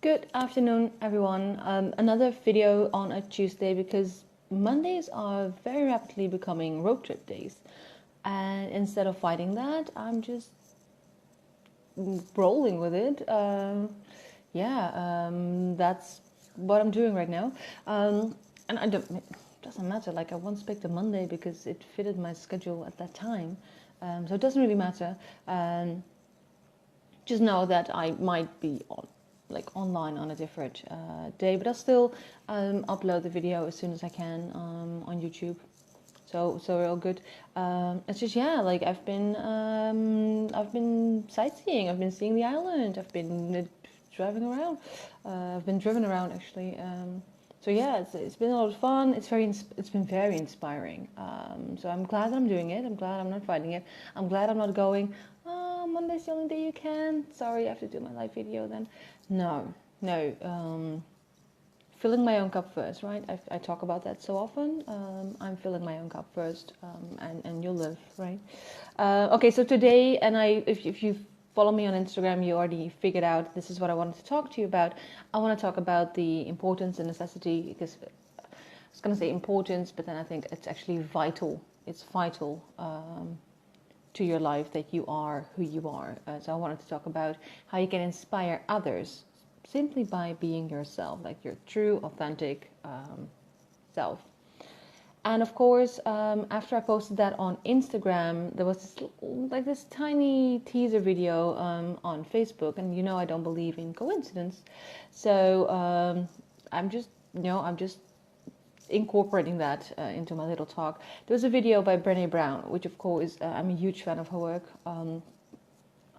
Good afternoon, everyone. Another video on a Tuesday because Mondays are very rapidly becoming road trip days. And instead of fighting that, I'm just rolling with it. That's what I'm doing right now. And I don't, it doesn't matter. Like I once picked a Monday because it fitted my schedule at that time. So it doesn't really matter. Just know that I might be online on a different day, but I'll still upload the video as soon as I can on YouTube. So we're all good. It's just like I've been sightseeing. I've been seeing the island. I've been driving around. I've been driven around actually. It's been a lot of fun. It's been very inspiring. So I'm glad that I'm doing it. I'm glad I'm not fighting it. I'm glad I'm not going. Oh, Monday's the only day you can. Sorry, I have to do my live video then. No. Filling my own cup first, right? I talk about that so often. I'm filling my own cup first, and you'll live, right? Okay, so today, if you follow me on Instagram, you already figured out this is what I wanted to talk to you about. I want to talk about the importance and necessity, because I was going to say importance, but then I think it's actually vital. It's vital to your life that you are who you are. So I wanted to talk about how you can inspire others simply by being yourself, like your true, authentic self. And of course, after I posted that on Instagram, there was this tiny teaser video on Facebook, and I don't believe in coincidence, so I'm just incorporating that into my little talk. There was a video by Brené Brown, which of course I'm a huge fan of her work. I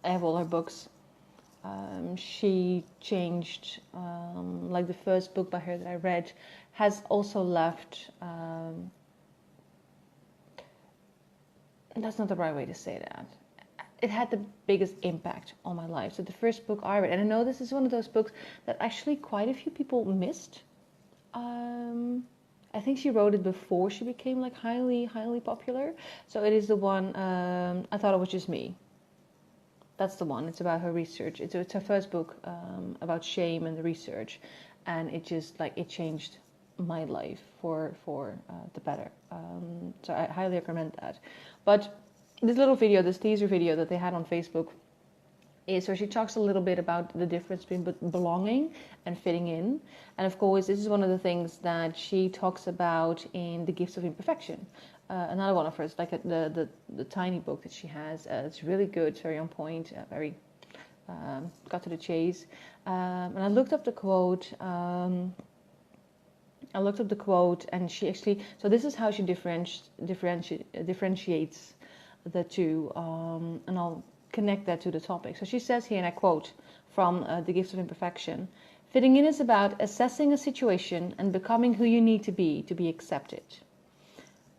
have all her books. She changed, the first book by her that I read has also left, that's not the right way to say that. It had the biggest impact on my life. So the first book I read, and I know this is one of those books that actually quite a few people missed. I think she wrote it before she became highly popular. So it is the one, I Thought It Was Just Me. That's the one. It's about her research. It's her first book about shame and the research, and it just it changed my life for the better. So I highly recommend that. But this little video, this teaser video that they had on Facebook, is where she talks a little bit about the difference between belonging and fitting in. And of course, this is one of the things that she talks about in The Gifts of Imperfection. Another one of hers, like the tiny book that she has. It's really good, it's very on point, very got to the chase. And I looked up the quote. And she actually. So this is how she differentiates the two, and I'll connect that to the topic. So she says here, and I quote from The Gifts of Imperfection: "Fitting in is about assessing a situation and becoming who you need to be accepted.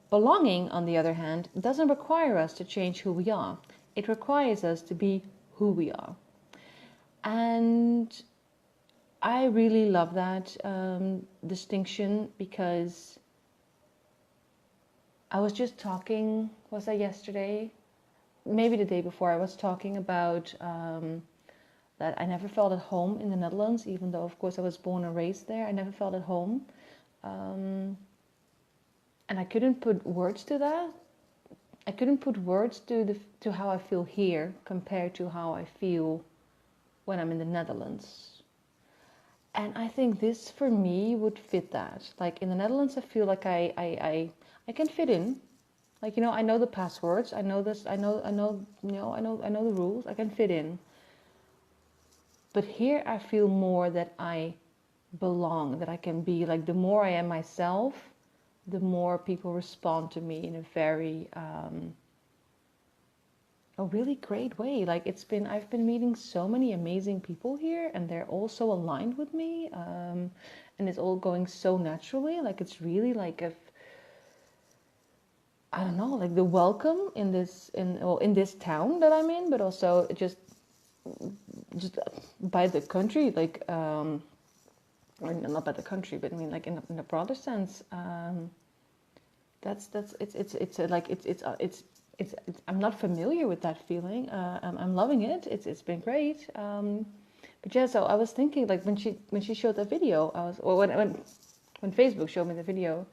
Belonging, on the other hand, doesn't require us to change who we are. It requires us to be who we are." And I really love that distinction, because I was just talking, was that yesterday? Maybe the day before, I was talking about that I never felt at home in the Netherlands, even though, of course, I was born and raised there. I never felt at home. And I couldn't put words to that. I couldn't put words to how I feel here compared to how I feel when I'm in the Netherlands. And I think this, for me, would fit that. Like in the Netherlands, I feel like I can fit in. Like, I know the passwords. I know this. I know the rules. I can fit in. But here, I feel more that I belong. That I can be like. The more I am myself, the more people respond to me in a very, a really great way. Like I've been meeting so many amazing people here, and they're all so aligned with me, and it's all going so naturally. Like it's really like I don't know, like the welcome in this town that I'm in, but also just by the country, like or not by the country, but I mean like in a broader sense. I'm not familiar with that feeling. I'm loving it. It's been great. But yeah, so I was thinking, like, when she showed the video, I was, or when Facebook showed me the video,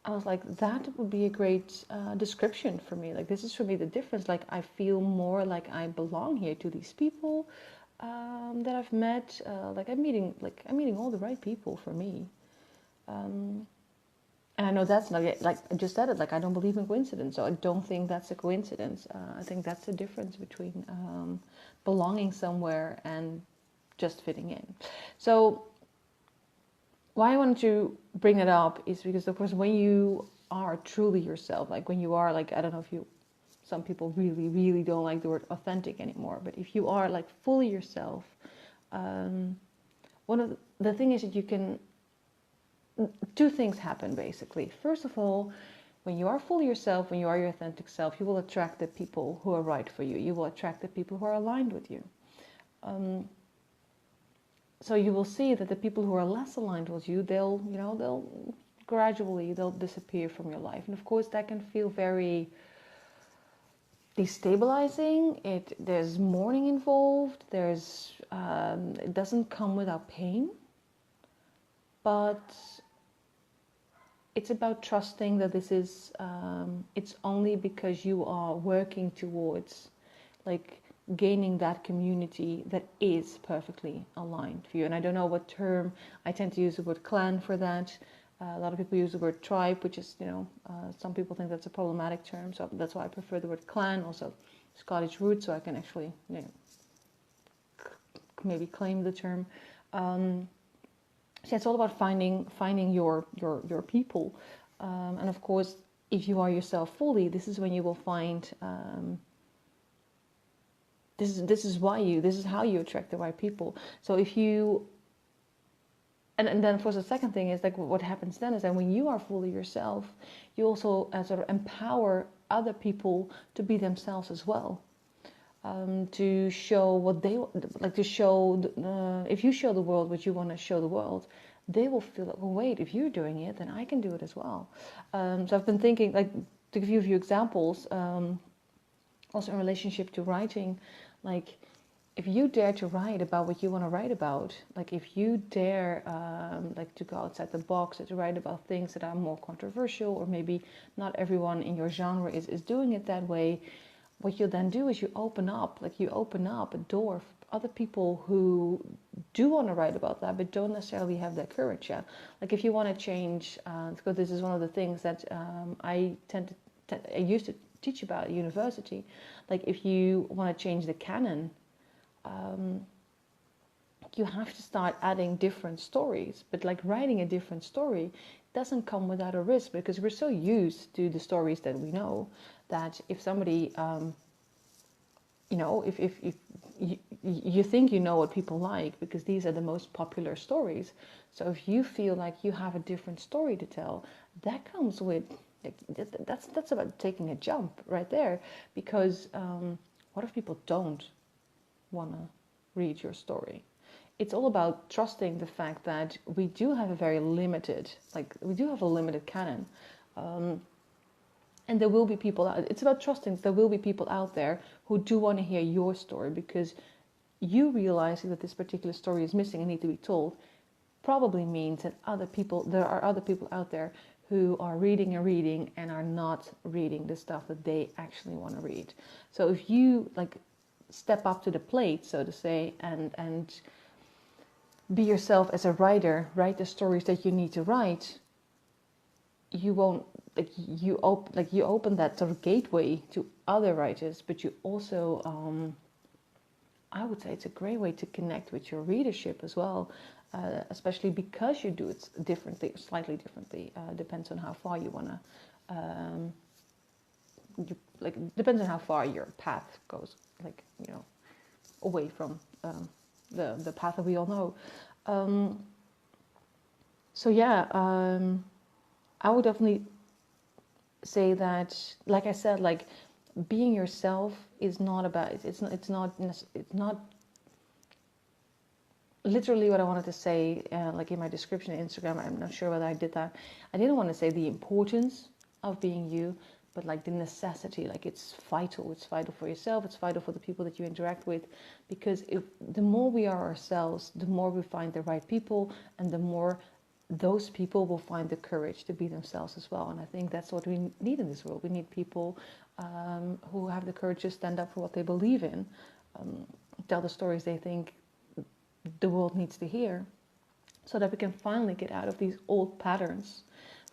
I was like, that would be a great description for me. Like, this is for me the difference. Like, I feel more like I belong here to these people that I've met. I'm meeting all the right people for me. And I know that's not yet, like I just said it, like I don't believe in coincidence, so I don't think that's a coincidence. I think that's the difference between belonging somewhere and just fitting in. So why I wanted to bring it up is because, of course, when you are truly yourself, like when you are, like, I don't know if you, some people really, really don't like the word authentic anymore, but if you are like fully yourself, one of the thing is that you can, two things happen basically. First of all, when you are fully yourself, when you are your authentic self, you will attract the people who are right for you. You will attract the people who are aligned with you. So you will see that the people who are less aligned with you, they'll gradually they'll disappear from your life. And of course, that can feel very destabilizing. There's mourning involved. It doesn't come without pain, but it's about trusting that this is, it's only because you are working towards like gaining that community that is perfectly aligned for you. And I don't know what term, I tend to use the word clan for that. A lot of people use the word tribe, which is, some people think that's a problematic term. So that's why I prefer the word clan, also Scottish root, so I can actually, maybe claim the term. So it's all about finding your people, and of course, if you are yourself fully, this is when you will find. This is how you attract the right people. So if you, and then of course the second thing is like what happens then is that when you are fully yourself, you also sort of empower other people to be themselves as well. To show what they like to show. If you show the world what you want to show the world, they will feel like, well, wait, if you're doing it, then I can do it as well. So I've been thinking, like, to give you a few examples, also in relationship to writing, like, if you dare to write about what you want to write about, like if you dare like to go outside the box and to write about things that are more controversial, or maybe not everyone in your genre is doing it that way, what you then do is you open up a door for other people who do want to write about that, but don't necessarily have that courage yet. Like if you want to change, because this is one of the things that I used to teach about at university. Like if you want to change the canon, you have to start adding different stories. But like writing a different story doesn't come without a risk, because we're so used to the stories that we know that if somebody, if you think you know what people like because these are the most popular stories. So if you feel like you have a different story to tell, that comes with, that's about taking a jump right there, because what if people don't want to read your story? It's all about trusting the fact that we do have a limited canon. And there will be people out. It's about trusting there will be people out there who do want to hear your story, because you realizing that this particular story is missing and need to be told probably means that there are other people out there who are reading and are not reading the stuff that they actually want to read. So if you like step up to the plate, so to say, and be yourself as a writer, write the stories that you need to write, you won't, you open that sort of gateway to other writers, but you also, I would say it's a great way to connect with your readership as well, especially because you do it slightly differently. Depends on how far you want to, depends on how far your path goes, away from the path that we all know. I would definitely say that, like I said, like being yourself is not about, it's not literally what I wanted to say, like in my description on Instagram. I'm not sure whether I did that. I didn't want to say the importance of being you, but like the necessity, like it's vital for yourself, it's vital for the people that you interact with, because if the more we are ourselves, the more we find the right people, and the more those people will find the courage to be themselves as well. And I think that's what we need in this world. We need people who have the courage to stand up for what they believe in, tell the stories they think the world needs to hear, so that we can finally get out of these old patterns.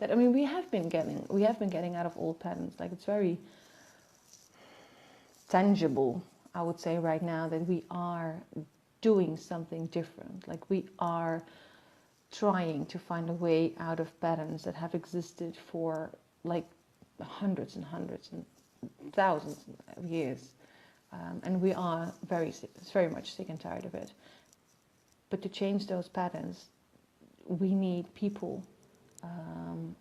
That, I mean, we have been getting out of old patterns. Like, it's very tangible, I would say, right now, that we are doing something different. Like, we are trying to find a way out of patterns that have existed for like hundreds and hundreds and thousands of years, and we are very much sick and tired of it. But to change those patterns, we need people,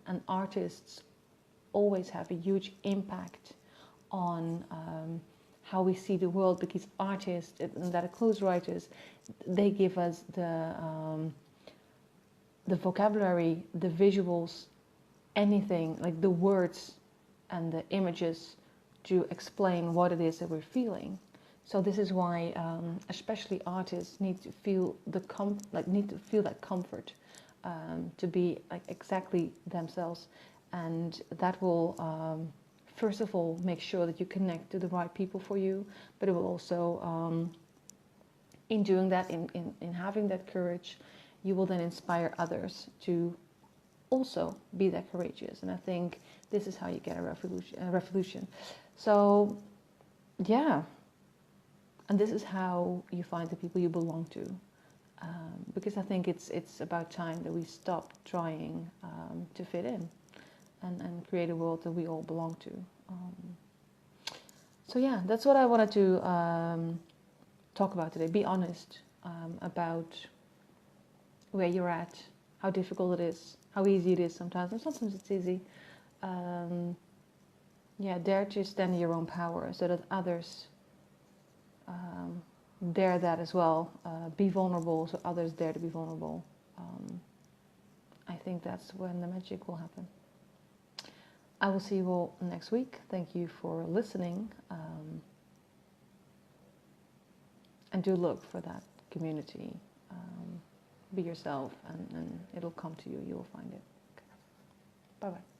and artists always have a huge impact on how we see the world, because artists, and that are close writers, they give us the vocabulary, the visuals, anything, like the words and the images to explain what it is that we're feeling. So this is why, especially artists need to feel that comfort, to be like exactly themselves, and that will, first of all, make sure that you connect to the right people for you. But it will also, in doing that, in having that courage, you will then inspire others to also be that courageous. And I think this is how you get a revolution. So, yeah. And this is how you find the people you belong to. Because I think it's about time that we stop trying to fit in, and create a world that we all belong to. So yeah, that's what I wanted to talk about today. Be honest about where you're at, how difficult it is, how easy it is sometimes, and sometimes it's easy. Dare to stand in your own power, so that others dare that as well. Be vulnerable, so others dare to be vulnerable. I think that's when the magic will happen. I will see you all next week. Thank you for listening. And do look for that community. Be yourself, and it'll come to you. You will find it. Okay. Bye-bye.